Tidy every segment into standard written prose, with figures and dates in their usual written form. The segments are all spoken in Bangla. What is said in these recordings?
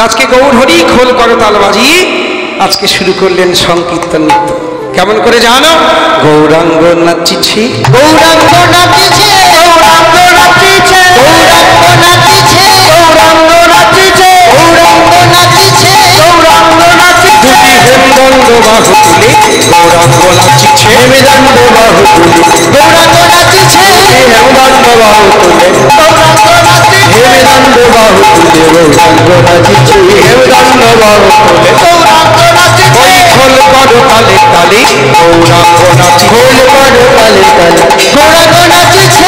আজকে গৌর হরি খোল করতাল বাজিয়ে আজকে শুরু করলেন সংকীর্তন নৃত্য। কেমন করে জানো? গৌরাঙ্গ নাচিছে, গৌরাঙ্গ নাচিছে, গৌরাঙ্গ নাচিছে, গৌরাঙ্গ নাচিছে, গৌরাঙ্গ নাচিছে, গৌরাঙ্গ নাচিছে, গৌরাঙ্গ নাচিছে। দুটি হেমদণ্ড বাহু তুলে গৌরাঙ্গ নাচিছে, হেমদণ্ড বাহু তুলে গৌরাঙ্গ নাচিছে, হেমদণ্ড বাহু তুলে গৌরাঙ্গ নাচিছে, হেমদণ্ড বাহু তুলে গৌরাঙ্গ নাচিছে, হেমদণ্ড বাহু তুলে গৌরাঙ্গ নাচিছে। ওই খোল করতালে তালে গৌরাঙ্গ নাচিছে, খোল করতালে তালে গৌরাঙ্গ নাচিছে,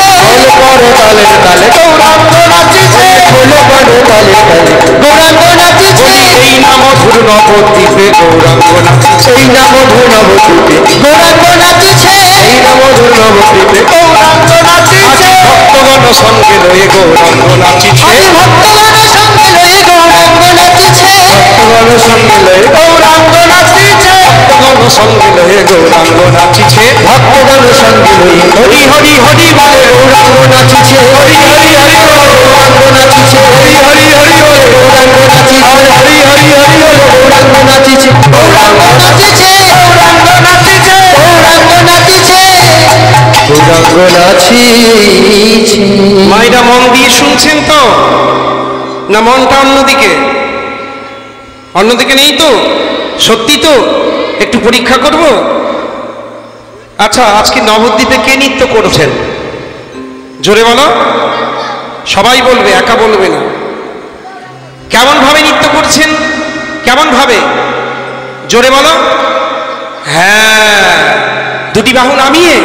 খোল করতালে তালে গৌরাঙ্গ নাচিছে, খোল করতালে তালে গৌরাঙ্গ নাচিছে। এই না মধুর নবদ্বীপে গৌরাঙ্গ নাচিছে, এই না মধুর নবদ্বীপে গৌরাঙ্গ নাচিছে, এই না মধুর নবদ্বীপে গৌরাঙ্গ নাচিছে। ভক্তগণ সঙ্গে লয়ে গৌরাঙ্গ নাচিছে, ভক্তগণ সঙ্গে লয়ে গৌরাঙ্গ নাচিছে, ভক্তগণ সঙ্গে লয়ে গৌরাঙ্গ নাচিছে, ভক্তগণ সঙ্গে লয়ে গৌরাঙ্গ নাচিছে, ভক্তগণ সঙ্গে লয়ে হরি হরি হরি বলে গৌরাঙ্গ নাচিছে, হরি হরি হরি বলে গৌরাঙ্গ নাচিছে, হরি হরি হরি বলে গৌরাঙ্গ নাচিছে, হরি হরি হরি বলে গৌরাঙ্গ নাচিছে, গৌরাঙ্গ নাচিছে, গৌরাঙ্গ নাচিছে, গৌরাঙ্গ নাচিছে, গৌরাঙ্গ নাচিছে। মায়েরা মন দিয়ে শুনছেন তো, না মনটা অন্যদিকে? অন্যদিকে নেই তো? সত্যি তো? একটু পরীক্ষা করব। আচ্ছা, আজকে নবদ্বীপে কে নৃত্য করছেন? জোরে বলো। সবাই বলবে, একা বলবে না। কেমন ভাবে নৃত্য করছেন? কেমন ভাবে? জোরে বলো। হ্যাঁ, দুটি বাহু নামিয়ে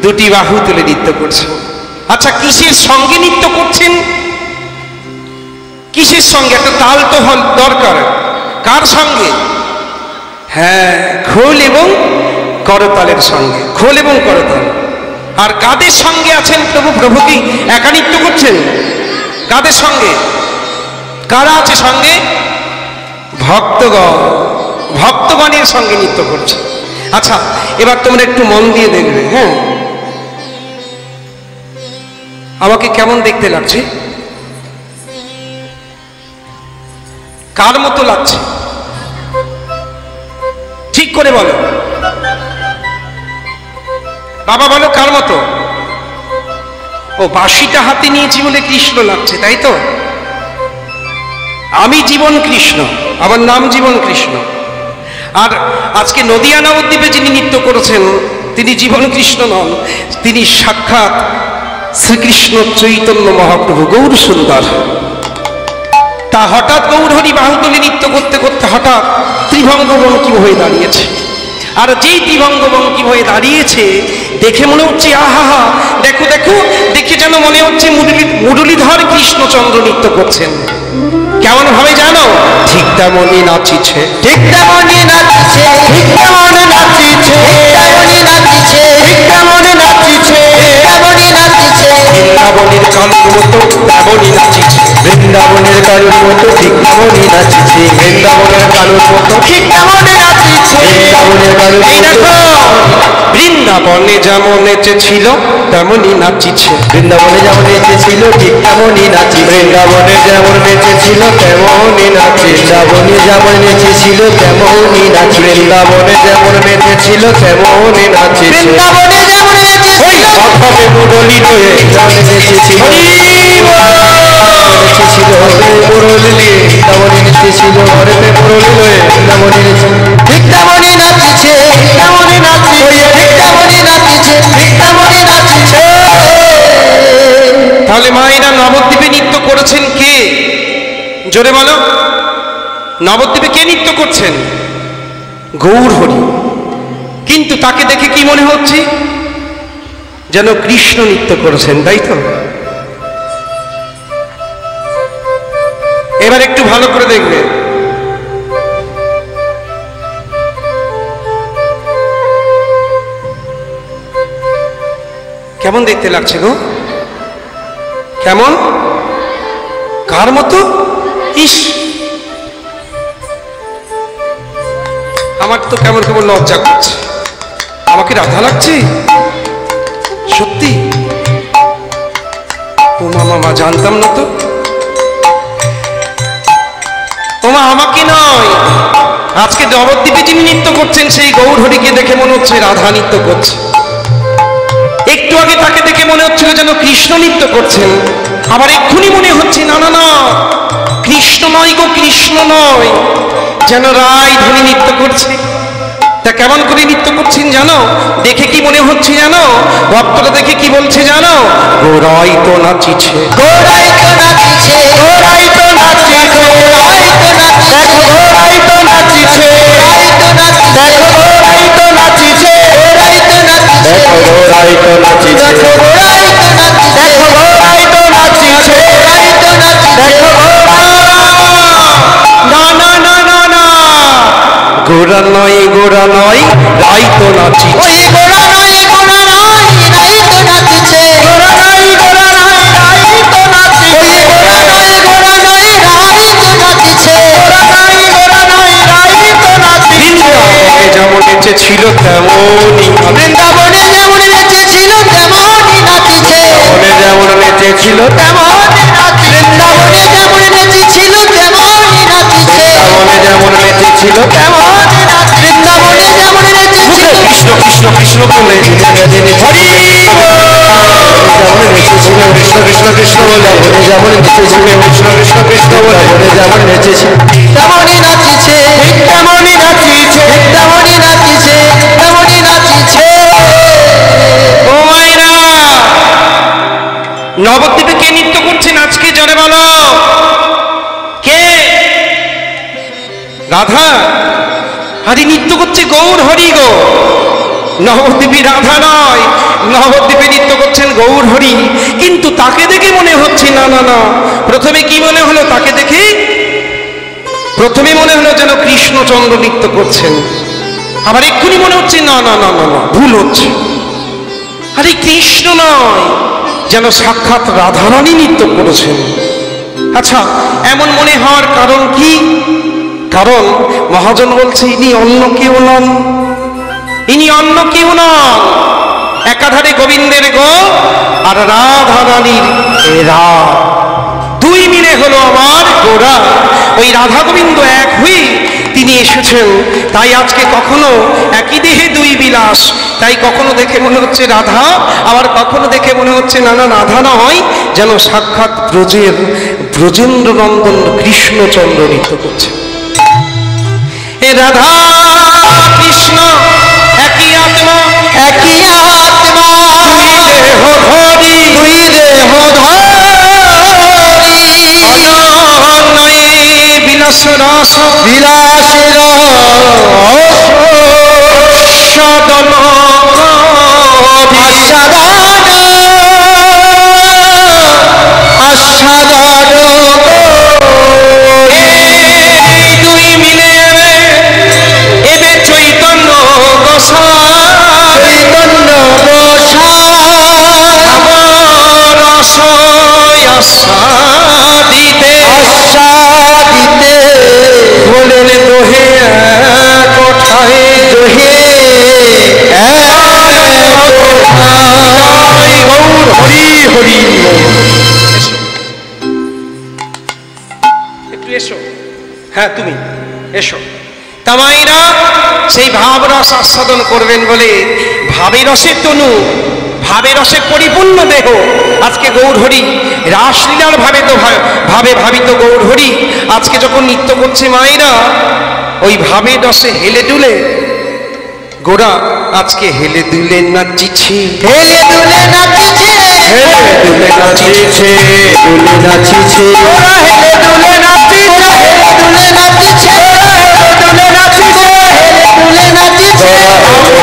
দুটি বাহু তুলে নৃত্য করছেন। আচ্ছা, কিসের সঙ্গে নৃত্য করছেন? কিসের সঙ্গে? একটা তাল তো দরকার। কার সঙ্গে? হ্যাঁ, খোল এবং করতালের সঙ্গে। খোল এবং করতাল। আর কাদের সঙ্গে আছেন প্রভু? প্রভু কি একা নৃত্য করছেন? কাদের সঙ্গে? কারা আছে সঙ্গে? ভক্তগণ। ভক্তগণের সঙ্গে নৃত্য করছে। আচ্ছা, এবার তোমরা একটু মন দিয়ে দেখবে। হ্যাঁ, আমাকে কেমন দেখতে লাগছে? কার মতো লাগছে? ঠিক করে বলো বাবা, বলো কার মতো? ও, বাঁশিটা হাতে নিয়েছি বলে কৃষ্ণ লাগছে, তাই তো? আমি জীবন কৃষ্ণ, আমার নাম জীবন কৃষ্ণ। আর আজকে নদিয়া নবদ্বীপে যিনি নৃত্য করেছেন তিনি জীবন কৃষ্ণ নন, তিনি সাক্ষাৎ শ্রীকৃষ্ণ চৈতন্য মহাপ্রভু গৌর সুন্দর। তা হঠাৎ গৌর হরি বাহু তুলে নৃত্য করতে করতে হঠাৎ ত্রিভঙ্গ বঙ্কিম হয়ে দাঁড়িয়েছে। আর যেই ত্রিভঙ্গ বঙ্কিম হয়ে দাঁড়িয়েছে দেখে মনে হচ্ছে আহা, দেখো দেখো, দেখে যেন মনে হচ্ছে মুরলীধর কৃষ্ণচন্দ্র নৃত্য করছেন। কেমন ভাবে জানো? ঠিক তেমনই নাচিছে, ঠিক তেমনই নাচিছে, ঠিক তেমনই নাচিছে, তেমনই নাচিছে, ঠিক তেমনই নাচিছে, তেমনই নাচিছে। বৃন্দাবনের কালুর মতো তেমনই নাচিছে, বৃন্দাবনের কালুর মতো ঠিক তেমনই নাচিছে, বৃন্দাবনের কালুর মতো ঠিক তেমনই নাচিছে, বৃন্দাবনের কালুর এই দেখো, বৃন্দাবনে যেমন নেচেছিল তেমনই নাচিছে, বৃন্দাবনে যেমন নেচেছিল ঠিক তেমনই নাচি, বৃন্দাবনে যেমন নেচেছিল তেমনই নাচি, বৃন্দাবনে যেমন নেচেছিল তেমনই নাচি, বৃন্দাবনে যেমন নেচেছিল তেমনই নাচিছে, বৃন্দাবনে যেমন ওই নেচেছিল অভাবে মুরলী লয়ে যেমন নেচেছিল, নেচেছিল মুরলী তেমনই নেচেছিল, ঘরেতে মুরলী লয়ে তেমনই নেচেছিল, ঠিক তেমনই নাচিছে, তেমনই নাচিছে, ঠিক তেমনই নাচিছে, ঠিক তেমনই নাচিছে। তাহলে মায়েরা নবদ্বীপে নৃত্য করেছেন কে? জোরে বলো। নবদ্বীপে কে নৃত্য করছেন? গৌর হরি। কিন্তু তাকে দেখে কি মনে হচ্ছে? যেন কৃষ্ণ নৃত্য করেছেন, তাই তো? এবার একটু ভালো করে দেখবে। কেমন দেখতে লাগছে গো? কেমন? কার মতো? ইস, আমার তো কেমন কেমন লজ্জা করছে। আমাকে রাধা লাগছে সত্যি? ও মামা, জানতাম না তো। ওমা আমাকে নয়, আজকে নবদ্বীপে যিনি নৃত্য করছেন সেই গৌরহরিকে দেখে মনে হচ্ছে রাধা নৃত্য করছে। একটু আগে তাকে দেখে মনে হচ্ছিল যেন কৃষ্ণ নৃত্য করছেন, আবার এক্ষুনি মনে হচ্ছে না না না কৃষ্ণ নয় গো, কৃষ্ণ নয়, যেন রায় ধনী নৃত্য করছে। তা কেমন করে নৃত্য করছেন জানো? দেখে কি মনে হচ্ছে জানো? ভক্তরা দেখে কি বলছে জানো? গোরাই তো নাচিছে, গোরাই তো নাচিছে, গোরাই তো নাচিছে, গোরাই তো নাচিছে, গোরাই তো নাচিছে, গোরাই তো নাচিছে, গোরাই তো নাচিছে, গোরাই তো নাচিছে, গোরাই তো নাচিছে, গোরাই তো নাচিছে, গোরাই তো নাচিছে, গোরাই তো নাচিছে, না না না না না, গোরা নয় গোরা নয়, রাই তো নাচিছে, ওই গোরা নয়, গোরা নয়, রাই তো নাচিছে, গোরা নয় গোরা নয়, রাই তো নাচিছে, ওই গোরা নয়, গোরা নয়, রাই তো নাচিছে, গোরা নয় গোরা নয়, রাই তো নাচিছে। যেমন নেচেছিল তেমনই, বৃন্দাবনে যেমন নেচেছিল তেমনই নাচিছে, যেমন নেচেছিল তেমনই নাচিছে, বৃন্দাবনে যেমন নেচেছিল তেমনই নাচিছে, যেমন নেচেছিল তেমনই নাচিছে, বৃন্দাবনে যেমন নেচেছিল, কৃষ্ণ কৃষ্ণ কৃষ্ণ বলে হরি যেমন নেচেছিল কৃষ্ণ কৃষ্ণ কৃষ্ণ বলে, যেমন নেচেছিল কৃষ্ণ কৃষ্ণ কৃষ্ণ বলে, যেমন নেচেছিল তেমনই নাচিছে, তেমনই নাচিছে। তেমনই নাচিছে, তেমনই নাচিছে। ও মায়েরা, নবদ্বীপে কে নৃত্য করছেন আজকে জোরে বলো? কে? রাধা? আরে নৃত্য করছে গৌর হরি গো, নবদ্বীপে রাধা নয়, নবদ্বীপে নৃত্য করছেন গৌর হরি। কিন্তু তাকে দেখে মনে হচ্ছে না না না, প্রথমে কি মনে হলো তাকে দেখে? প্রথমে মনে হলো যেন কৃষ্ণচন্দ্র নৃত্য করছেন, আবার এক্ষুনি মনে হচ্ছে না না না না না ভুল হচ্ছে, আরে কৃষ্ণ নয়, যেন সাক্ষাৎ রাধারানী নৃত্য করেছেন। আচ্ছা, এমন মনে হওয়ার কারণ কি? কারণ মহাজন বলছে ইনি অন্য কেউ নন, ইনি অন্য কেউ নন, একাধারে গোবিন্দের গো আর রাধারানীর এরা, দুই মিলে হলো আমার গোরা। ওই রাধা গোবিন্দ এক হয়ে তিনি এসেছেন। তাই আজকে কখনো একই দেহে দুই বিলাস, তাই কখনো দেখে মনে হচ্ছে রাধা, আবার কখনো দেখে মনে হচ্ছে না না রাধা নয়, যেন সাক্ষাৎ ব্রজেন্দ্র নন্দন কৃষ্ণচন্দ্র নৃত্য করছে। এ রাধা কৃষ্ণ একই আত্মা, একই আত্মা, দুই দেহ ধরি, দুই দেহ ধরি, অনন্যয়ে বিলাস রস, বিলাসের সদন আস্বাদন এই দুই মিলে এবে চৈতন্য গোসাই, চৈতন্য গোসাই রসয় আস্বাদিতে, আস্বাদিতে বলেন দোহে কোঠায়, দোহে গৌর হরি হরি। একটু এসো, হ্যাঁ তুমি এসো। তামাইরা সেই ভাবরস আস্বাদন করবেন বলে ভাবের রসের তনু, ভাবের রসে পরিপূর্ণ দেহ আজকে গৌর হরি রাসলীলার ভাবে তো ভাবে ভাবিত গৌর হরি আজকে যখন নৃত্য করছে মায়েরা, ওই ভাবের রসে হেলে দুলে গোরা আজকে হেলে দুলে নাচিছে, হেলে দুলে নাচিছে, হেলে দুলে নাচিছে, দুলে নাচিছে, গোরা হেলে দুলে নাচিছে, হেলে দুলে নাচিছে, দুলে নাচিছে, দুলে নাচিছে,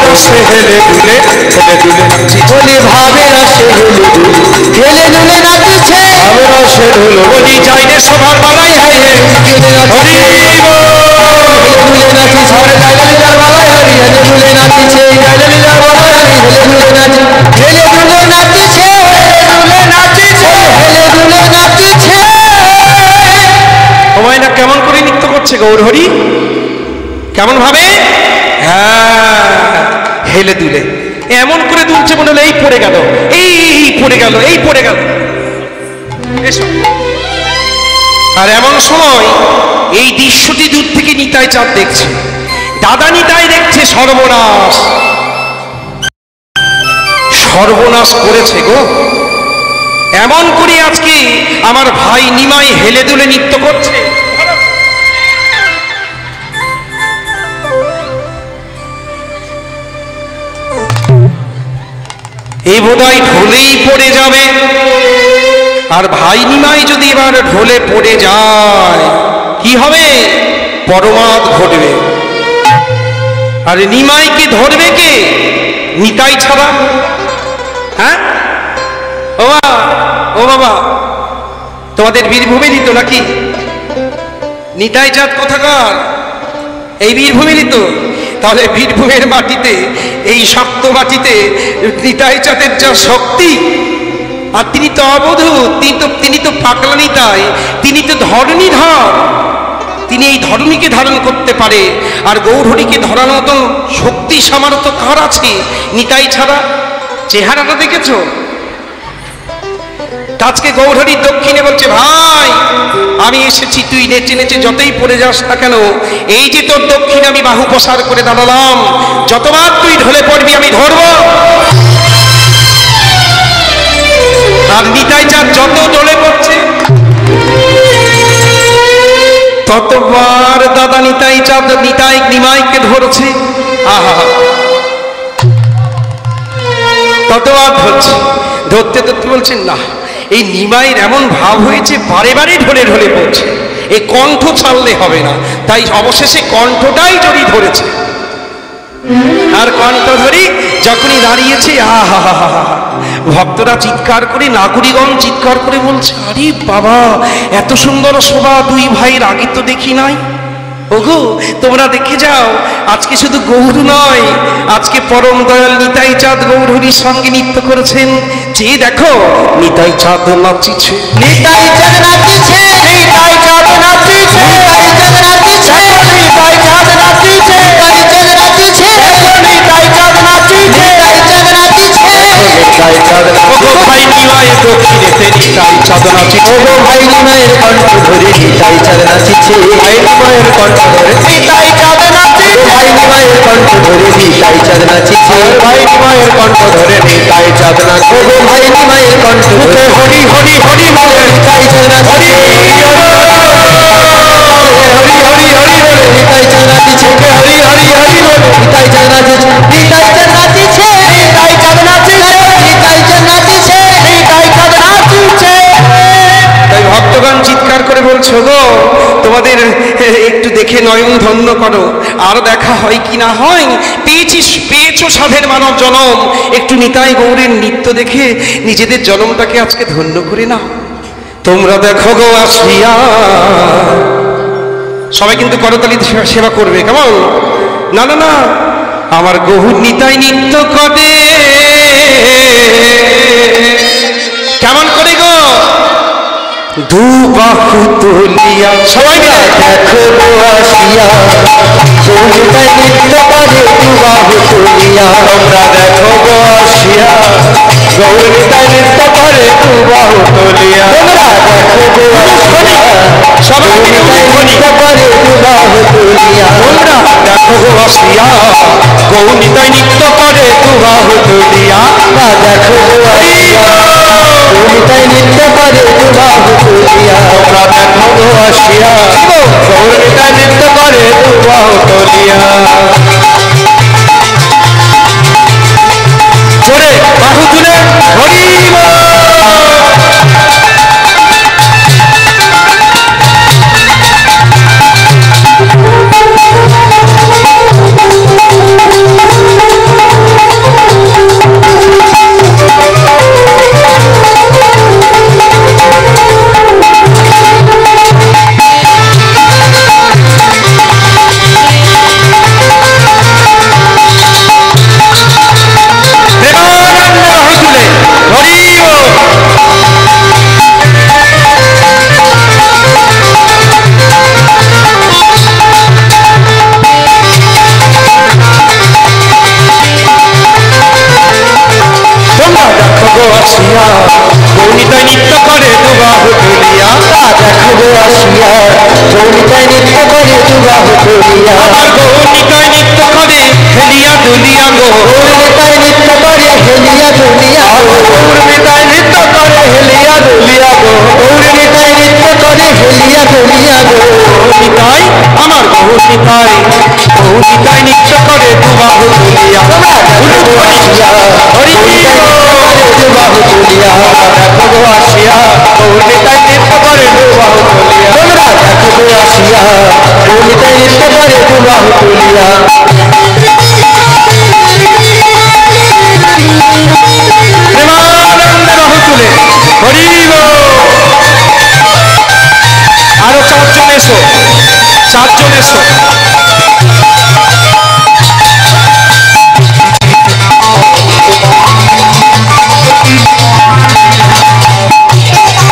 রসে হেলে দুলে নাচিছে, বলি ভাবে রসে হেলে দুলে নাচিছে, রসে ধুলো বলি যাইলে সবার বালাই হাই হে হরি বল। দুলে নাচিছে, হেলে দুলে নাচিছে, হেলে দুলে নাচিছে, হেলে দুলে নাচিছে, দুলে নাচিছে, হেলে দুলে নাচিছে। সময় না কেমন করে নৃত্য করছে গৌর হরি, কেমন ভাবে? হ্যাঁ হেলে দুলে এমন করে দুলছে মনে হলো এই পড়ে গেল, এই পড়ে গেল, এই পড়ে গেল। এসো। আর এমন সময় এই দৃশ্যটি দূর থেকে নিতাই চাঁদ দেখছে। দাদা নিতাই দেখছে সর্বনাশ, সর্বনাশ করেছে গো। এমন করে আজকে আমার ভাই নিমাই হেলে দুলে নৃত্য করছে। এই বোধহয় ঢোলেই পড়ে যাবে। আর ভাই নিমাই যদি এবার ঢোলে পড়ে যায় কি হবে? পরমাদ ঘটবে। আর নিমাইকে ধরবে কে? নিতাই ছাড়া। হ্যাঁ ও বাবা, ও বাবা, তোমাদের বীরভূমেরই তো নাকি? নিতাই চাঁদ কোথাকার? এই বীরভূমেরই তো। তাহলে বীরভূমের মাটিতে, এই শক্ত মাটিতে নিতাই চাঁদের যা শক্তি, আর তিনি তো অবধূত, তিনি তো পাগলা নিতাই, তিনি তো ধরণীধর। তিনি এই ধরণীকে ধারণ করতে পারে। আর গৌরহরিকে ধরার মতো শক্তি সামর্থ্য কার আছে নিতাই ছাড়া? চেহারাটা দেখেছো? আজকে গৌরহরি দক্ষিণে বলছে, ভাই আমি এসেছি, তুই নেচে নেচে যতই পড়ে যাস না কেন, এই যে তোর দক্ষিণ আমি বাহু প্রসার করে দাঁড়ালাম, যতবার তুই ঢলে পড়বি আমি ধরব। আর নিতাই চাঁদ যত ঢলে পড়ছে ততবার দাদা নিতাই চাঁদ নিতাই নিমাইকে ধরছে। আহা, ততবার ধরছে। ধরতে ধরতে বলছেন, না, এই নিমাইয়ের এমন ভাব হয়েছে বারে বারে ঢলে ঢলে পড়ছে, এই কণ্ঠ ছাড়লে হবে না। তাই অবশেষে কণ্ঠটাই যদি ধরেছে। আর কণ্ঠ ধরি যখনই দাঁড়িয়েছে, আহা, ভক্তরা চিৎকার করে, নাগরিকগণ চিৎকার করে বলছে, আরে বাবা, এত সুন্দর শোভা দুই ভাইয়ের আগে তো দেখি নাই। ওগো, তোমরা দেখে যাও, আজকে শুধু গৌর নয়, আজকে পরম দয়াল নিতাই চাঁদ গৌরহরির সঙ্গে নৃত্য করেছেন। যে দেখো, নিতাই চাঁদ নাচিছে, নিতাই চাঁদ নাচিছে, নিতাই চাঁদ নাচিছে, নিতাই চাঁদ নাচিছে, নিতাই চাঁদ নাচিছে, নিতাই চাঁদ নাচিছে, নিতাই চাঁদ নাচিছে, নিতাই চাঁদ নাচিছে, নিতাই চাঁদ নাচিছে। ভাই নিমাই দক্ষিণেতে নিতাই চাঁদ নাচিছে। ও ভাই নিমাইয়ের কণ্ঠ ধরে নিতাই চাঁদ নাচিছে, ভাই নিমাইয়ের কণ্ঠ ধরে নিতাই চাঁদ নাচিছে, ভাই নিমাইয়ের কণ্ঠ ধরে নিতাই চাঁদ নাচিছে, ভাই নিমাইয়ের কণ্ঠ ধরে নিতাই চাঁদ নাচিছে, ও ভাই নিমাইয়ের কণ্ঠ ধরে হরি হরি হরি বলে নিতাই চাঁদ নাচিছে, হরি হরি হরি বলে নিতাই চাঁদ নাচিছে, হরি হরি হরি বলে নিতাই চাঁদ নাচিছে, নিতাই চাঁদ নাচিছে, নিতাই চাঁদ নাচিছে, নিতাই চাঁদ নাচিছে, নিতাই চাঁদ নাচিছে। তাই ভক্তগণ চিৎকার করে বলছো, গো তোমাদের একটু দেখে নয়ন ধন্য করো, আর দেখা হয় কি না হয়। পেয়েছো সাধের মানব জনম, একটু নিতাই গৌরের নৃত্য দেখে নিজেদের জনমটাকে আজকে ধন্য করে নাও। তোমরা দেখো গো আসিয়া, সবাই কিন্তু করতালি সেবা করবে, কেমন? না না না, আমার গৌর নিতাই নৃত্য করে। কেমন করে গো? দু বাহু তুলিয়া, সবাই মিলে দেখো গো আসিয়া, গৌরীতাই নৃত্য করে দু বাহু তুলিয়া, তোমরা দেখো গো আসিয়া, গৌরীতাই নৃত্য করে দু বাহু তুলিয়া, তোমরা দেখো গো আসিয়া, সবাই মিলে গৌরীতাই নৃত্য করে দু বাহু তুলিয়া, তোমরা দেখো গো আসিয়া, গৌর নিতাই নৃত্য করে দু বাহু তুলিয়া, তোমরা দেখো গো আসিয়া, গৌরীতাই নৃত্য করে দু বাহু তুলিয়া, তোমরা দেখো গো আসিয়া, গৌরীতাই নৃত্য করে দু বাহু তুলিয়া। জোরে বাহু তুলে হরি বল। গৌনিতায় নৃত্য করে দু বাহু তুলিয়া, দেখো গো আসিয়া, গৌনিতায় নৃত্য দুলিয়া আমার গৌর নিতাই নৃত্য করে হেলিয়া দুলিয়া গো গৌর নিতাই নৃত্য করে হেলিয়া দুলিয়া গৌর নিতাই নৃত্য করে হেলিয়া দুলিয়া গো গৌর নিতাই নৃত্য করে হেলিয়া দুলিয়া নিতাই আমার গৌর নিতাই নৃত্য করে দুবাহু তুলিয়া তোমরা দেখো আসিয়া গৌর নিতাই নৃত্য করে দুবাহু তুলিয়া দেখো গো আসিয়া গৌর নিতাই নৃত্য করে দুবাহু তুলিয়া তোমরা দেখো আসিয়া গৌর নিতাই নৃত্য করে দুবাহু তুলিয়া প্রেমানন্দে বাহু তুলে হরি বল। আরো চারজন এসো, চারজন এসো।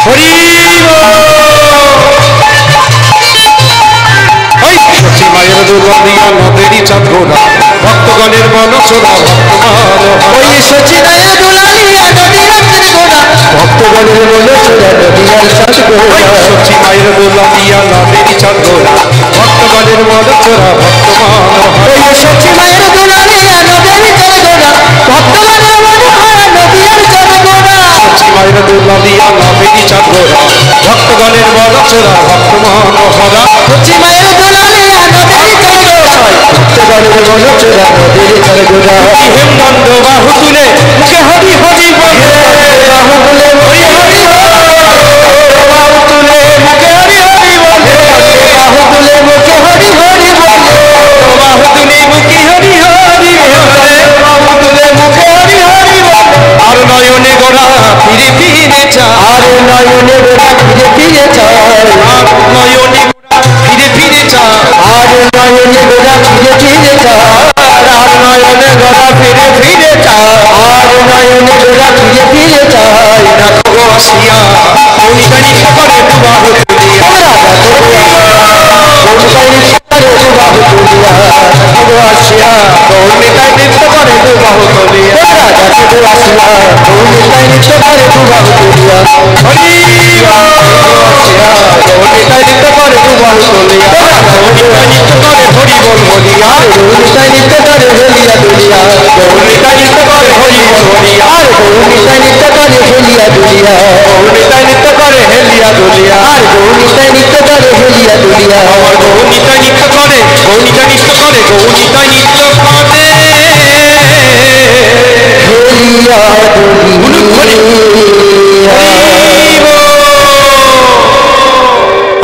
হরি সচি মায়ের দুর্গন্ধিয়া নদেরই চাঁদ ঘোরা ভক্তগণের মন চোরা ওই সচিদায়া দুলালিয়া নদীর গোড়া ভক্তগণের মনে চোরা নদীয়ার চাঁদ গোড়া সচি মায়ের দুর্গন্ধিয়া নদেরই চাঁদ ঘোরা ভক্তগণের মন চোরা ওই সচি মায়ের দুলালিয়া নদীর চাঁদ গোড়া ভক্তগণের মনে ভরা নদীয়ার চাঁদ গোড়া সচি মায়ের দুর্গন্ধিয়া নদেরই চাঁদ ঘোরা ভক্তগণের মন চোরা ভক্তমহরা সচি মায়ের দুলালিয়া নদীর চাঁদ গোড়া ভক্তগণের মনে চোরা নদীর চাঁদ গোড়া হেমনন্দ বাহু তুলে মুখে হরি হরি বলে বাহু তুলে হরি হরি বাহু তুলে মুখে হরি হরি বলে বাহু তুলে মুখে হরি হরি বলে বাহু তুলে মুখে হরি হরি বলে বাহু তুলে মুখে হরি হরি বলে আর নয়নে গোরা ফিরে ফিরে চা আর নয়নে গোড়া ফিরে ফিরে চায় আর নয়নে গোরা ফিরে ফিরে চা আর নয়নে গোড়া ফিরে ফিরে চায় আর নয়নে গোরা ফিরে ফিরে চা আর নয়নে গোড়া ফিরে ফিরে চায় দেখো গো আসিয়া কৌনিতানি সকলে দুবাহু তুলিয়া তোমরা দেখো আসিয়া কৌনিতাই নৃত্য করে দুবাহু তুলিয়া হরি আসিয়া কৌনিতাই নৃত্য করে দুবাহু তুলিয়া কৌনিতাই নৃত্য করে হরি বল বলিয়া কৌনিতাই নৃত্য করে হেলিয়া দুলিয়া কৌনিতাই নৃত্য করে হরি বল বলিয়া আর কৌনিতাই নৃত্য করে হেলিয়া দুলিয়া কৌনিতাই নৃত্য করে হেলিয়া দুলিয়া আর কৌনিতাই নৃত্য করে হেলিয়া দুলিয়া আমার কৌনিতাই নৃত্য করে কৌনিতাই নৃত্য করে কৌনিতাই নৃত্য করে হেলিয়া দুলিয়া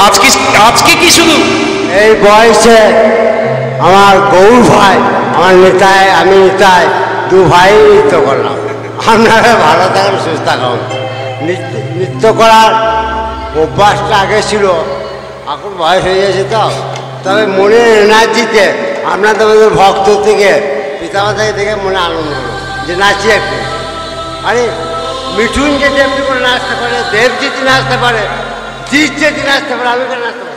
আজকে আজকে কি শুধু এই বয়সে আমার গৌর ভাই আমার নেতায় আমি নেতায় দু ভাই নৃত্য করলাম। আপনারা ভালো থাকুন, সুস্থ থাকুন। নৃত্য করার অভ্যাসটা আগে ছিল, এখন বয়স হয়ে গেছে তো। তবে মনের এনার্জিতে আপনাদের মধ্যে ভক্ত থেকে পিতামাতাকে দেখে মনে আনন্দ হলো যে নাচি একটু। আরে মিঠুন যদি এমনি করে নাচতে পারে, দেব যদি নাচতে পারে, জিৎ যদি নাচতে পারে, আমি কেন নাচতে পারি?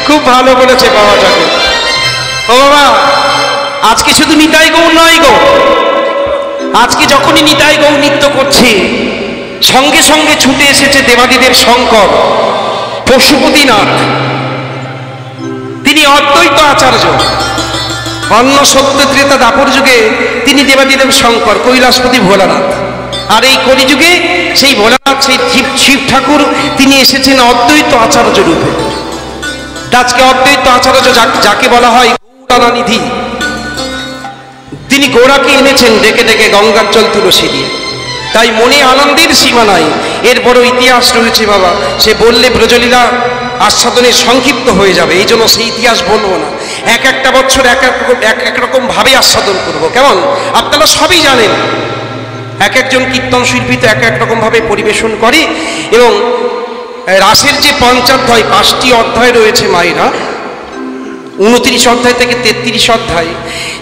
খুব ভালো বলেছে বাবা ঠাকুর। ও বাবা, আজকে শুধু নিতাই গৌর নয় গো, আজকে যখনই নিতাই গৌর নৃত্য করছে সঙ্গে সঙ্গে ছুটে এসেছে দেবাদিদেব শঙ্কর পশুপতিনাথ। তিনি অদ্বৈত আচার্য। অন্য সত্য ত্রেতা দাপর যুগে তিনি দেবাদিদেব শঙ্কর, কৈলাসপতি ভোলানাথ। আর এই কলিযুগে সেই ভোলানাথ, সেই শিব ঠাকুর তিনি এসেছেন অদ্বৈত আচার্য রূপে। আজকে অদ্বৈত আচার্য যাকে বলা হয় গৌরানিধি, তিনি গোড়াকে এনেছেন ডেকে ডেকে গঙ্গার জল তুলসী দিয়ে। তাই মনে আনন্দের সীমা নাই। এর বড় ইতিহাস রয়েছে বাবা, সে বললে ব্রজলীলা আস্বাদনে সংক্ষিপ্ত হয়ে যাবে, এই জন্য সেই ইতিহাস বলবো না। এক একটা বছর এক এক রকম ভাবে আস্বাদন করব। কেমন আপনারা সবই জানেন, এক একজন কীর্তন শিল্পী তো এক এক রকম ভাবে পরিবেশন করে। এবং রাসের যে পঞ্চাধ্যায় 5টি অধ্যায় রয়েছে মায়েরা, 29 অধ্যায় থেকে 33 অধ্যায়,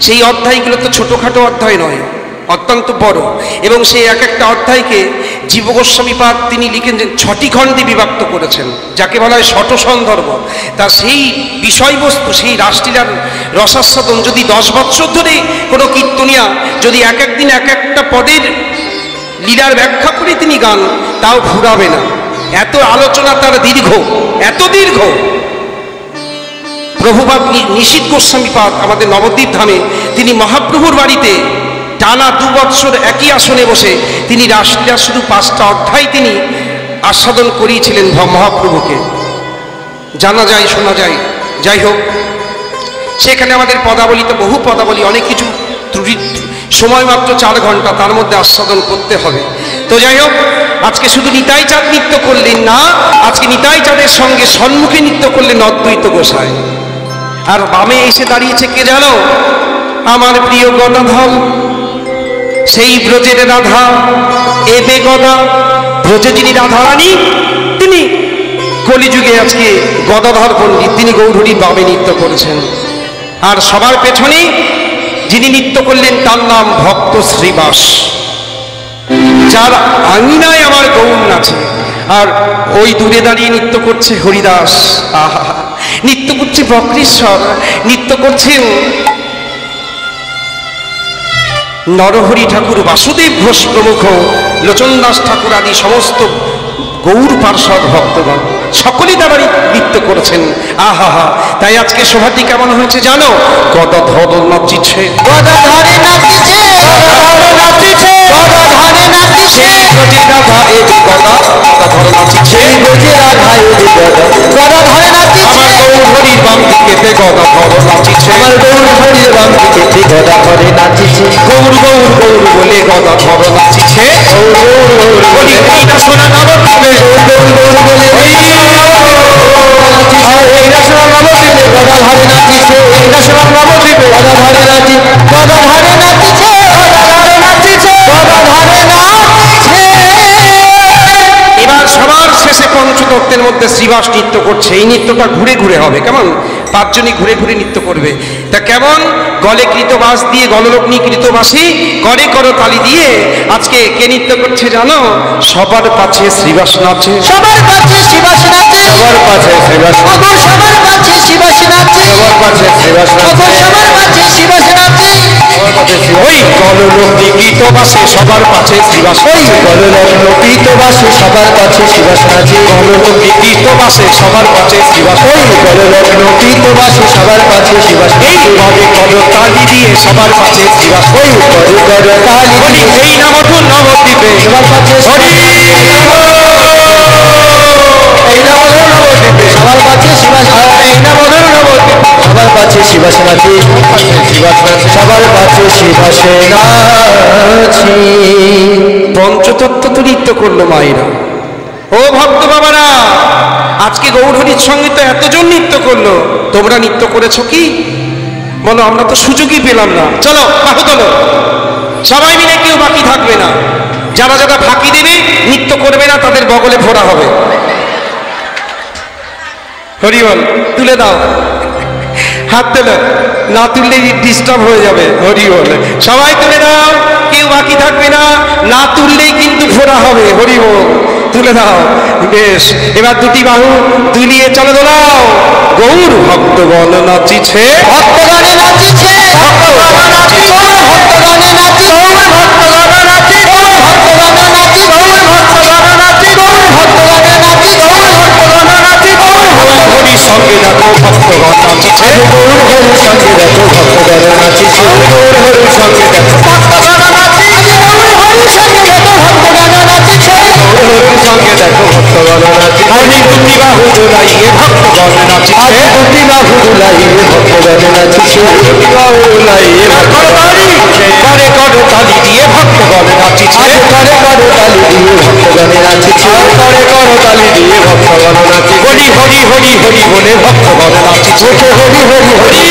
সেই অধ্যায়গুলো তো ছোটোখাটো অধ্যায় নয়, অত্যন্ত বড়। এবং সেই এক একটা অধ্যায়কে জীব গোস্বামীপাদ তিনি লিখেন যে 6টি খণ্ডে বিভক্ত করেছেন, যাকে বলা হয় ষট সন্দর্ভ। তা সেই বিষয়বস্তু, সেই রাসলীলার রসাস্বাদন যদি 10 বৎসর ধরে কোনো কীর্তনিয়া যদি এক একদিন এক একটা পদের লীলার ব্যাখ্যা করে তিনি গান, তাও ফুরাবে না। এত আলোচনা তার দীর্ঘ, এত দীর্ঘ। প্রভুপাদ নিশীথ গোস্বামী পাদ আমাদের নবদ্বীপ ধামে তিনি মহাপ্রভুর বাড়িতে টানা 2 বৎসর একই আসনে বসে তিনি রাসলীলা শুধু 5টা অধ্যায় তিনি আস্বাদন করিয়েছিলেন মহাপ্রভুকে, জানা যায়, শোনা যায়। যাই হোক, সেখানে আমাদের পদাবলী তো বহু পদাবলী, অনেক কিছু ত্রুটি, সময় মাত্র 4 ঘন্টা, তার মধ্যে আস্বাদন করতে হবে। তো যাই হোক, আজকে শুধু নিতাই চাঁদ নৃত্য করলেন না, আজকে নিতাই চাঁদের সঙ্গে সম্মুখে নৃত্য করলেন অদ্বৈত গোসাই। আর বামে এসে দাঁড়িয়েছে কে জানো? আমার প্রিয় গদাধর, সেই ব্রজের রাধা, এবে গদা। ব্রজে যিনি রাধারানী, তিনি কলিযুগে আজকে গদাধর পণ্ডিত, তিনি গৌরহরির বামে নৃত্য করেছেন। আর সবার পেছনে যিনি নৃত্য করলেন তার নাম ভক্ত শ্রীবাস, যার আঙিনায় আমার গৌর নাচে। আর ওই দূরে দাঁড়িয়ে নৃত্য করছে হরিদাস, আহা, নৃত্য করছে বক্রেশ্বর, নৃত্য করছেন নরহরি ঠাকুর, বাসুদেব ঘোষ প্রমুখ, লোচন দাস ঠাকুর আদি সমস্ত গৌর পার্ষদ ভক্তগণ সকলেই তারা নৃত্য করেছেন। আহা হা, তাই আজকে সভাটি কেমন হয়েছে জানো? গদাধর নাচিছে, গদাধরে নাচিছে, গদাধরে নাচিছে, গদাধরে নাচিছে, ব্রজে রাধা এ যে গদা, গদাধর নাচিছে, ব্রজে রাধা এ যে গদা, গদাধরে নাচিছে। আমার গৌরহরির বাম দিকেতে গদাধর নাচিছে, আমার গৌরহরির বাম দিকেতে গদাধরে নাচিছে, গৌর গৌর গৌর বলে গদাধর নাচিছে, গৌর গৌর গৌর বলে, এই না শোনা নবদ্বীপে, গৌর গৌর বলে, এই রাসনা নবদ্বীপে গদাধরে নাচিছে, এই রাসনা নবদ্বীপে গদাধরে নাচি, গদাধরে নাচিছে, গদাধরে নাচিছে, গদাধরে নাচিছে। এবার সবার শেষে পঞ্চতত্ত্বের মধ্যে শ্রীবাস নৃত্য করছে। এই নৃত্যটা ঘুরে ঘুরে হবে, কেমন? 5 জনই ঘুরে ঘুরে নৃত্য করবে। তা কেমন? গলে কৃতবাস দিয়ে, গলরগ্নি কৃতবাসী, করে করো তালি দিয়ে আজকে কে নৃত্য করছে জানো? সবার পাছে শ্রীবাস নাচে, সবার কাছে শিবাস নাচে, সবার পাশে শ্রীবাস, ওগো সবার কাছে শিবাস নাচে, সবার পাশে শ্রীবাস, ওগো সবার কাছে শিবাস নাচে, সবার পাশে শ্রীবাস, ওই গলরগ্নি কৃতবাসে সবার পাছে শ্রীবাস, ওই গলরগ্ন পীতবাসে সবার কাছে শ্রীবাস নাচে, গলরগ্নি কৃতবাসে সবার পাছে শ্রীবাস, ওই গলরগ্ন পীতবাসে সবার কাছে শ্রীবাস, এই করে করো তালি দিয়ে সবার পাছে শ্রীবাস, ওই করে করে তালি বলি দিয়ে এই না মধুর নবদ্বীপে সবার কাছে হরি এই না মধুর নবদ্বীপে সবার কাছে শ্রীবাস, এই না মধুর নবদ্বীপে সবার কাছে শ্রীবাস নাচে, শ্রীবাস নাচে, সবার কাছে শ্রীবাসে নাচি। পঞ্চতত্ত্ব তো নৃত্য করলো মায়েরা। ও ভক্ত বাবারা, আজকে গৌরহরির সঙ্গে তো এতজন নৃত্য করলো, তোমরা নৃত্য করেছো কি? বলো, আমরা তো সুযোগই পেলাম না। চলো বাহু তোলো, সবাই মিলে, কেউ বাকি থাকবে না। যারা যারা ফাঁকি দেবে, নৃত্য করবে না, তাদের বগলে ফোড়া হবে। হরি বল, তুলে দাও হাত, তোলো, না তুললে ডিস্টার্ব হয়ে যাবে। হরি বল, সবাই তুলে দাও, কেউ বাকি থাকবে না, না তুললেই কিন্তু ফোড়া হবে। হরি বল, তুলে দাও। বেশ, এবার দুটি বাহু তুলিয়ে চলো দোলাও। গৌর ভক্তগণ নাচিছে, ভক্তগণে নাচিছে, ভক্তগণ নাচিছে, ভক্তগণে নাচি, ভক্তগণ নাচি, ভক্তগণ নাচি, ভক্তগণ নাচি, ভক্তগণ নাচি, ভক্তগণ নাচি, গৌর হরির সঙ্গে দেখো ভক্তগণ নাচিছে, গৌর হরির সঙ্গে দেখো ভক্তগণ নাচিছে, গৌর হরির সঙ্গে দেখো ভক্তগণ নাচি, হরি সঙ্গে যত ভক্তগণ নাচিছে, গৌর হরির সঙ্গে দেখো ভক্তগণ নাচিছে, হরি দুটি বাহু দোলাইয়ে ভক্তগণ নাচিছে, আজ দুটি বাহু দুলাইয়ে ভক্তগণ নাচিছে, দুটি বাহু দুলাইয়ে ভক্তগণ নাচিছে, করে করো তালি দিয়ে ভক্তগণ নাচিছে, আজ করে করে তালি দিয়ে ভক্তগণ নাচিছে, করে করে তালি দিয়ে ভক্তগণ নাচিছে, হরি হরি হরি হরি বলে ভক্তগণ নাচিছে, ওকে হরি হরি হরি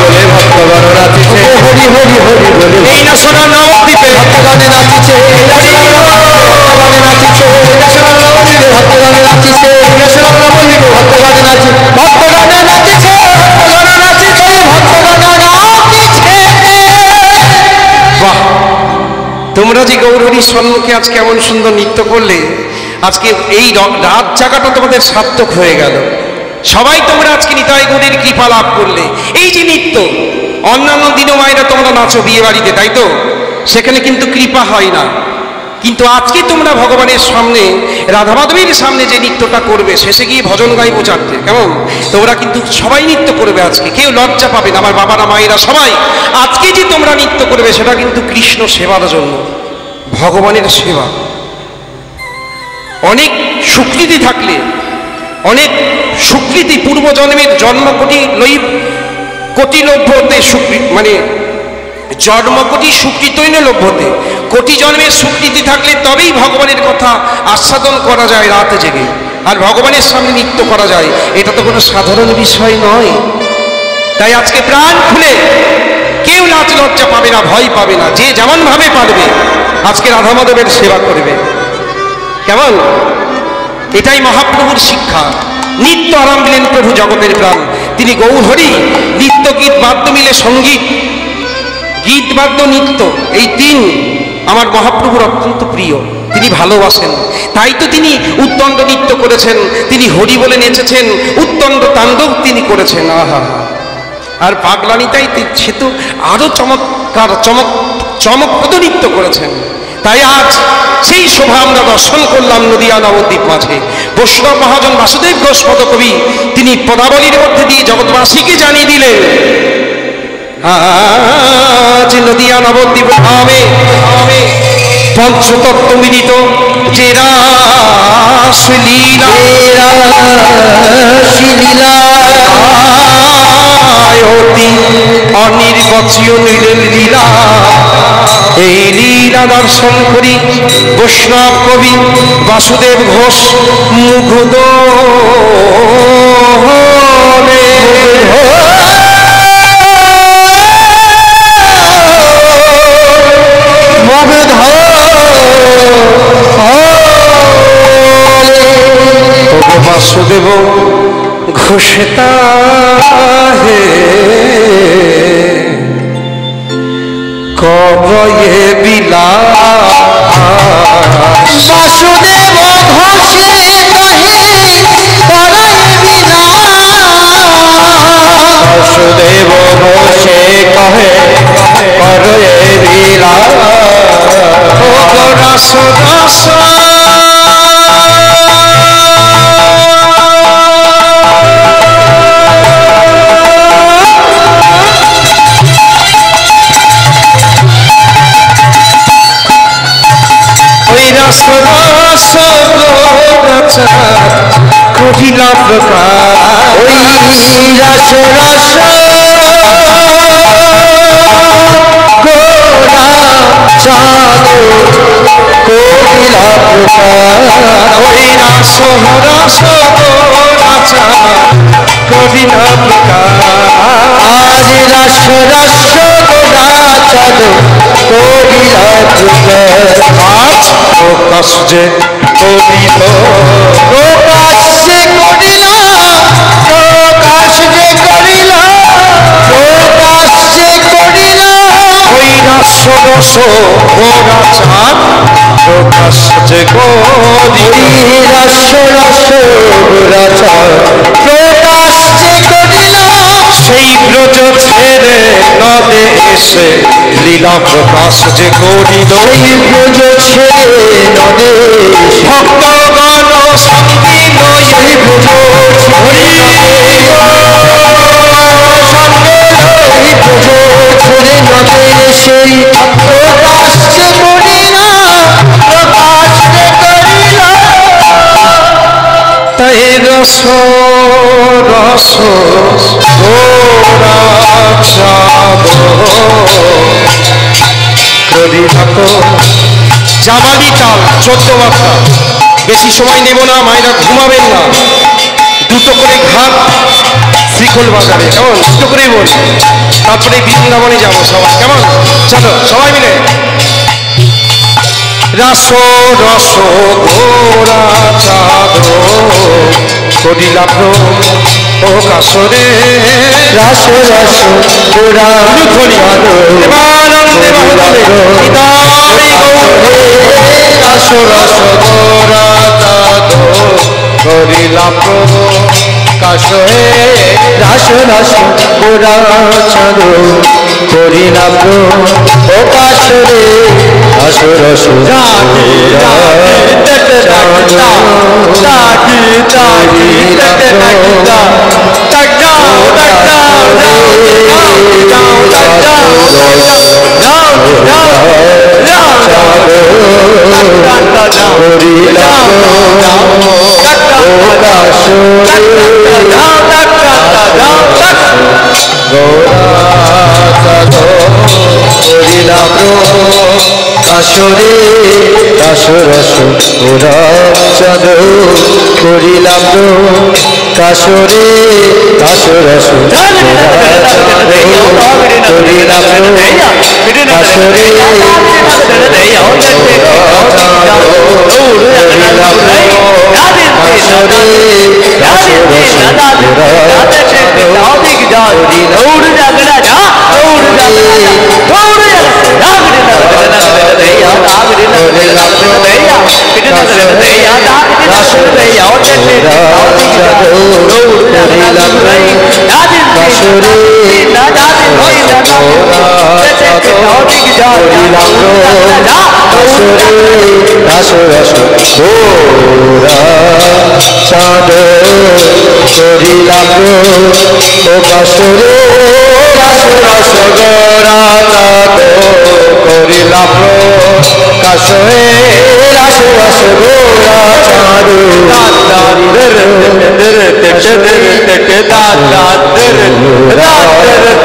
বলে ভক্তগণ নাচিছে, হরি হরি হরি বলে এই না শোনা নবদ্বীপে ভক্তগণে নাচিছে, ভক্তগণে নাচিছে, ভক্তগণে নাচিছে, ভক্তগণে নাচি, ভক্তগণে নাচিছে, ভক্তগণে নাচিছে, ভক্তগণে নাচিছে। বাহ, তোমরা যে গৌরহরির সম্মুখে আজকে এমন সুন্দর নৃত্য করলে, আজকে এই রাত জাগাটা তোমাদের সার্থক হয়ে গেল। সবাই তোমরা আজকে নিতাই গৌরের কৃপা লাভ করলে। এই যে নৃত্য, অন্যান্য দিনও মায়েরা তোমরা নাচো বিয়ে বাড়িতে, তাই তো? সেখানে কিন্তু কৃপা হয় না, কিন্তু আজকে তোমরা ভগবানের সামনে রাধা মাধবীর সামনে যে নৃত্যটা করবে, শেষে গিয়ে ভজন গাইবো চারটে, কেমন? তোমরা কিন্তু সবাই নৃত্য করবে আজকে, কেউ লজ্জা পাবে না, আমার বাবারা মায়েরা সবাই। আজকে যে তোমরা নৃত্য করবে সেটা কিন্তু কৃষ্ণ সেবার জন্য, ভগবানের সেবা। অনেক স্বীকৃতি থাকলে, অনেক স্বীকৃতি পূর্বজন্মের কোটি লভ্যতে মানে জন্মকোটি স্বীকৃতই লভ্যতে, কোটি জন্মের স্বীকৃতি থাকলে তবেই ভগবানের কথা আস্বাদন করা যায় রাতে জেগে, আর ভগবানের সামনে নৃত্য করা যায়। এটা তো কোনো সাধারণ বিষয় নয়। তাই আজকে প্রাণ খুলে কেউ লাজ লজ্জা পাবে না, ভয় পাবে না, যে যেমন ভাবে পারবে আজকে রাধা মাধবের সেবা করবে, কেমন? এটাই মহাপ্রভুর শিক্ষা। নিত্য আরাম দিলেন প্রভু জগতের প্রাণ, তিনি গৌরহরি। নিত্য গীত বাদ্য মিলে সঙ্গীত, গীত বাদ্য নৃত্য, এই তিন আমার মহাপ্রভুর অত্যন্ত প্রিয়, তিনি ভালোবাসেন। তাই তো তিনি উত্তণ্ড নৃত্য করেছেন, তিনি হরি বলে নেচেছেন, উত্তণ্ড তাণ্ডব তিনি করেছেন। আহা, আর পাগলানিতাই সে তো আরো চমৎকার চমকপ্রদ নৃত্য করেছেন। তাই আজ সেই শোভা আমরা দর্শন করলাম নদিয়া নবদ্বীপ মাঝে। বৈষ্ণব মহাজন বাসুদেব ঘোষ পদকবি তিনি পদাবলীর মধ্যে দিয়ে জগৎবাসীকে জানিয়ে দিলেন, আজ নদিয়া নবদ্বীপ ধামে পঞ্চতত্ত্ব মিলিত যে রাসলীলা, অতি অনির্বচনীয় লীলা, এই লীলা দর্শন করি বৈষ্ণব কবি বাসুদেব ঘোষ মুগ্ধ বাসুদেব ঘোষতা হে কবয়ে বিলা, বাসুদেব ঘোষে কহে করয়ে বিলাস, বাসুদেব ঘোষে কহে করয়ে বিলাস, রাস রাস কহিলা প্রকার, ওই রস রস গোরা চাঁদ কহিলা প্রকার, ওই রাস রস গোরাচা কহিলা প্রকার, আজ রস রস গোরা চাঁদ কহিলা প্রকার, আজ প্রকাশ যে করিল, প্রকাশ যে করিল, প্রকাশ যে করিল, প্রকাশ যে করিল, ওই রাস রস গোরাচা প্রকাশ যে করিল, রস রস গোরা চাঁদ প্রকাশ যে করিল, সেই ব্রজ ছেড়ে নদে এসে লীলা প্রকাশ যে করিল, এই ব্রজ ছেড়ে নদে ভক্তগণ সঙ্গে লয়ে এই ব্রজ ছেড়ে নদে সঙ্গে এই ব্রজ ছেড়ে নদে সেই প্রকাশ যে করিল, প্রকাশ যে করিল, তাই রস রস গোরাচাঁদ করিলা তো জামালি তাল 14 মাত্রা। বেশি সময় নেব না, মায়েরা ঘুমাবেন না, দুটো করে ঘাট শ্রীখোল বাজারে, কেমন? দুটো করেই বল, তারপরে বৃন্দাবনে যাবো সবাই, কেমন? চলো সবাই মিলে রাস রস গোরাচাঁদ করিলা প্রকাশরে, রাস রস গোরা চাঁদ রাস রস গোরা চাঁদ করিলা প্রকাশ হে, রাস রস গোরা চাঁদ করিলা প্রকাশ রে, আসর কাশরে কাশরস চাঁদ করিলাম কাশরে কাশরস করিলাম কাশরে চাঁদ করিলাম ও কাশরে কাশরস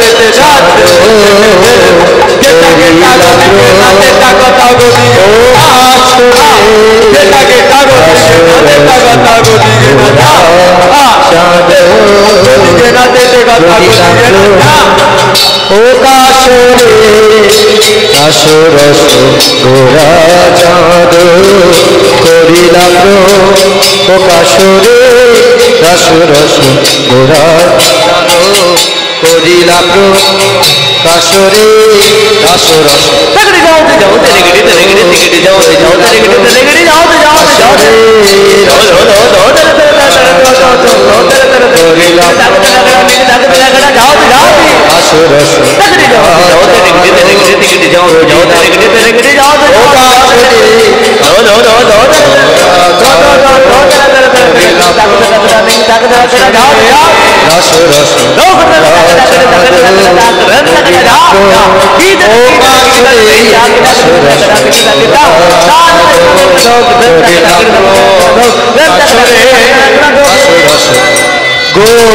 গোরা চাঁদ করিলাম কাশরে কাশরস গোরা চাঁদ ও কাশরে কাশরস গোরা চাঁদ করিলাম ও কাশরে কাশরস গোরা চাঁদ করিলাম কাশরে কাশরস গোরা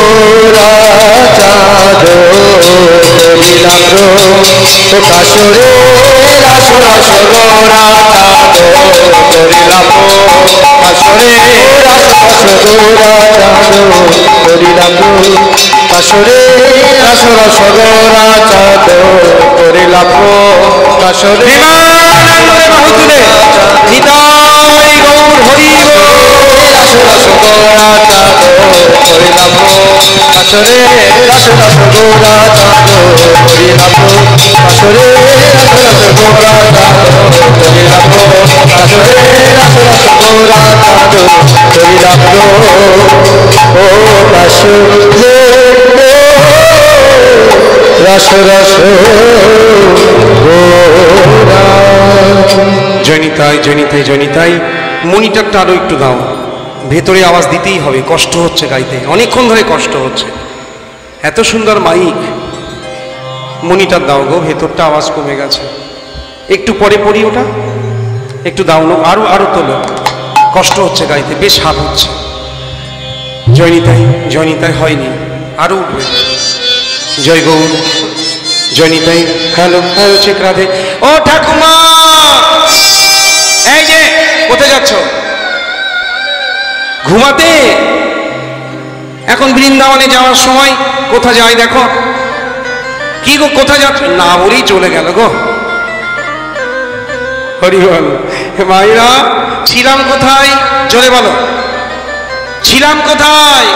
চাঁদ করিলাম ও কাশরে রাসরস গোরা চাঁদ করিলাম কাশরে রাসরস গোরা চাঁদ করিলাম কাশরে রাসরস গোরা চাঁদ করিলাম কাশরে বাহু তুলে নিতাই গৌর হরি রাসরস গোরা চাঁদ করিলাম কাশরে রাসরস গোরা চাঁদ করিলাম কাশরে রাসরস গোরা চাঁদ করিলাম কাশরে রাসরস গোরা চাঁদ করিলাম ও কাশরে রাসরস গোরা। জয়নিতাই জয়নিতাই জয়নিতাই। মনিটরটা আরো একটু দাও, ভেতরে আওয়াজ দিতেই হবে, কষ্ট হচ্ছে গাইতে, অনেকক্ষণ ধরে কষ্ট হচ্ছে। এত সুন্দর মাইক, মনিটর দাও গো, ভেতরটা আওয়াজ কমে গেছে। একটু পরে পড়ি ওটা, একটু দাও না, আরো আরো তোলো, কষ্ট হচ্ছে গাইতে, বেশ হাত হচ্ছে। জয়নিতাই জয়নিতাই হয়নি, আরো উঠবে। জয় গৌর জয়নিতাই। Hello hello check Radhe. ও ঠাকুমা, এই যে কোথায় যাচ্ছ? ঘুমাতে? এখন বৃন্দাবনে যাওয়ার সময় কোথা যায় দেখো। কি গো কোথায় যাচ্ছ? না বলেই চলে গেল গো। হরি বল। মায়েরা ছিলাম কোথায়? জোরে বলো, ছিলাম কোথায়?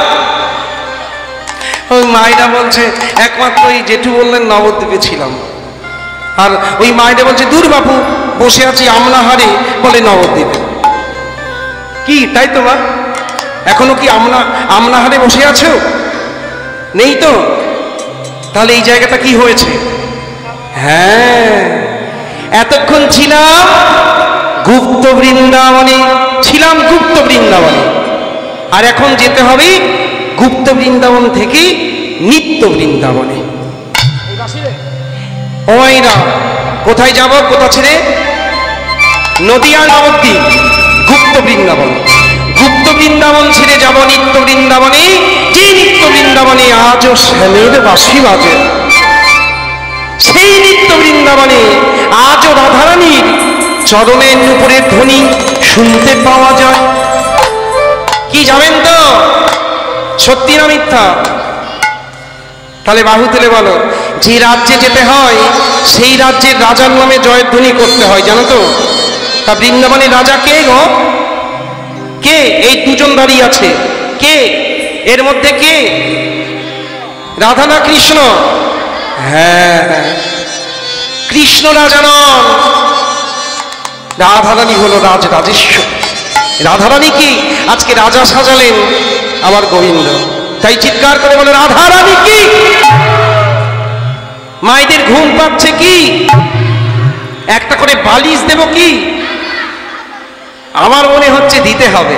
ওই মায়েরা বলছে একমাত্র ওই জেঠু বললেন নবদ্বীপে ছিলাম। আর ওই মায়েরা বলছে দূর বাপু, বসে আছি আমনাহারে, বলে নবদ্বীপে। কি তাই তো মা? এখনো কি আমনাহারে বসে আছো? নেই তো? তাহলে এই জায়গাটা কি হয়েছে? হ্যাঁ, এতক্ষণ ছিলাম গুপ্ত বৃন্দাবনে, ছিলাম গুপ্ত বৃন্দাবনে, আর এখন যেতে হবে গুপ্ত বৃন্দাবন থেকে নিত্য বৃন্দাবনে। ওই না, কোথায় যাব? কোথা ছেড়ে? নদিয়া নবদ্বীপ, গুপ্ত বৃন্দাবন। গুপ্ত বৃন্দাবন ছেড়ে যাব নিত্য বৃন্দাবনে, যে নিত্য বৃন্দাবনে আজও শ্যামের বাঁশি বাজে। সেই নিত্য বৃন্দাবনে আজও রাধারানীর চরণের উপরে ধ্বনি শুনতে পাওয়া যায়। কি যাবেন তো? সত্যি না মিথ্যা? তাহলে বাহু তুলে বলো, যে রাজ্যে যেতে হয় সেই রাজ্যের রাজার নামে জয়ধ্বনি করতে হয়, জানো তো? তা বৃন্দাবনের রাজা কে গো? কে? এই দুজন দাঁড়িয়ে আছে, কে এর মধ্যে? কে? রাধা না কৃষ্ণ? হ্যাঁ, কৃষ্ণ রাজা নন, রাধারানী হলো রাজরাজেশ্বর। রাধারানী কি আজকে রাজা সাজালেন আমার গোবিন্দ, তাই চিৎকার করে বলে রাধারানী কি? মায়েদের ঘুম পাচ্ছে কি? একটা করে বালিশ দেব কি? আমার মনে হচ্ছে দিতে হবে।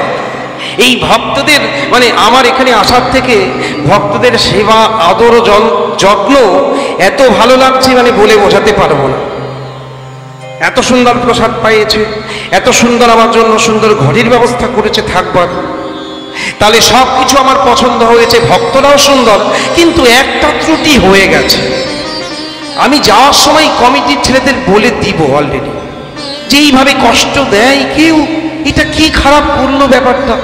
এই ভক্তদের মানে আমার এখানে আসার থেকে ভক্তদের সেবা আদর যত্ন এত ভালো লাগছে, মানে বলে বোঝাতে পারবো না। এত সুন্দর প্রসাদ পাইয়েছে, এত সুন্দর আমার জন্য সুন্দর ঘরের ব্যবস্থা করেছে থাকবার। তাহলে সব কিছু আমার পছন্দ হয়েছে, ভক্তরাও সুন্দর, কিন্তু একটা ত্রুটি হয়ে গেছে। আমি যাওয়ার সময় কমিটির ছেলেদের বলে দিব অলরেডি, যে এইভাবে কষ্ট দেয় কেউ, এটা কি খারাপ করলো ব্যাপারটা।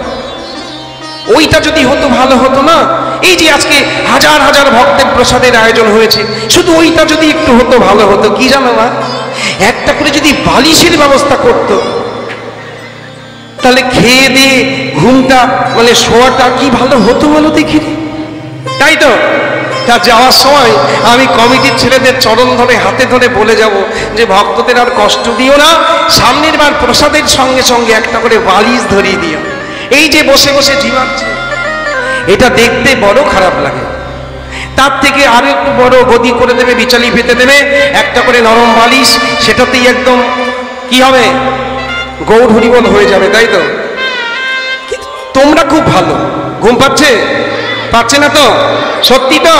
ওইটা যদি হতো ভালো হতো না? এই যে আজকে হাজার হাজার ভক্তের প্রসাদের আয়োজন হয়েছে, শুধু ওইটা যদি একটু হতো ভালো হতো। কি জানো না, একটা করে যদি বালিশের ব্যবস্থা করত, তাহলে খেয়ে দিয়ে ঘুমটা মানে শোয়াটা কি ভালো হতো বলো দেখি, তাই তো? তা যাওয়ার সময় আমি কমিটির ছেলেদের চরণ ধরে হাতে ধরে বলে যাব যে ভক্তদের আর কষ্ট দিও না, সামনের বার প্রসাদের সঙ্গে সঙ্গে একটা করে বালিশ ধরিয়ে দিও। এই যে বসে বসে ঝিমাচ্ছে, এটা দেখতে বড় খারাপ লাগে। তার থেকে আরো একটু বড় গদি করে দেবে, বিচালি পেতে দেবে, একটা করে নরম বালিশ, সেটাতেই একদম কি হবে, গৌর হরিবল হয়ে যাবে, তাই তো? তোমরা খুব ভালো। ঘুম পাচ্ছে? পাচ্ছে না তো? সত্যি তো?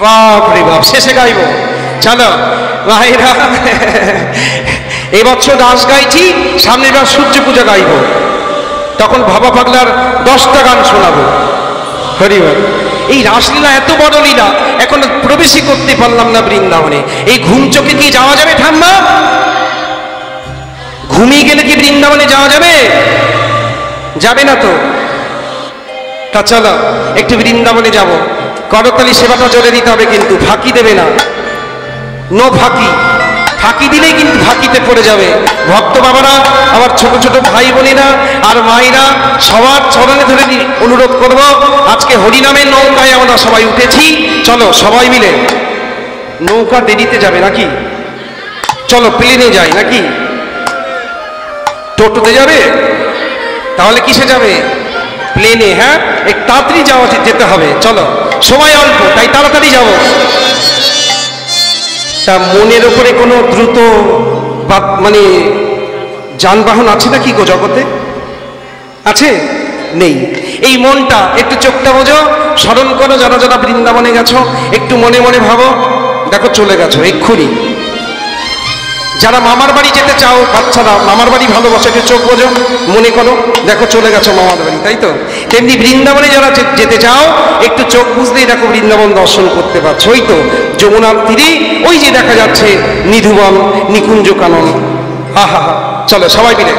বাপ রে বাপ, শেষে গাইব। চলো ভাইরা, এবছর রাস গাইছি, সামনের বার সূর্য পূজা গাইব, তখন ভাবা পাগলার 10টা গান শোনাবো। হরিবল। এই রাসলীলা এত বড় লীলা, এখন প্রবেশই করতে পারলাম না বৃন্দাবনে। এই ঘুম চোখে কি যাওয়া যাবে ঠাম্মা? ঘুমিয়ে গেলে কি বৃন্দাবনে যাওয়া যাবে? যাবে না তো। তা চলো একটু বৃন্দাবনে যাব। করতালি সেবাটা জোরে দিতে হবে, কিন্তু ফাঁকি দেবে না, নো ফাঁকি। ফাঁকি দিলেই কিন্তু ফাঁকিতে পড়ে যাবে। ভক্ত বাবারা, আমার ছোট ছোট ভাই বোনেরা আর মায়েরা, সবার চরণে ধরে অনুরোধ করব, আজকে হরিনামের নৌকায় আমরা সবাই উঠেছি, চলো সবাই মিলে। নৌকা দেরিতে যাবে নাকি? চলো প্লেনে যাই নাকি? টোটোতে যাবে? তাহলে কিসে যাবে? প্লেনে। হ্যাঁ, একটু তাড়াতাড়ি যাওয়া যেতে হবে। চলো, সময় অল্প, তাই তাড়াতাড়ি যাব। তা মনের উপরে কোনো দ্রুত মানে যানবাহন আছে নাকি গো জগতে? আছে? নেই। এই মনটা একটু চোখটা বোঝো, স্মরণ করো, যারা যারা বৃন্দাবনে গেছো একটু মনে মনে ভাবো, দেখো চলে গেছো এক্ষুনি। যারা মামার বাড়ি যেতে চাও, বাচ্চারা মামার বাড়ি ভালোবাসে, একটু চোখ বোঝো, মনে করো, দেখো চলে গেছো মামার বাড়ি, তাই তো? তেমনি বৃন্দাবনে যারা যেতে চাও, একটু চোখ বুঝলেই দেখো বৃন্দাবন দর্শন করতে পারছো। ওই তো যমুনার তীরে ওই যে দেখা যাচ্ছে নিধুবন, নিকুঞ্জ কানন। হা হা হা, চলো সবাই মিলে।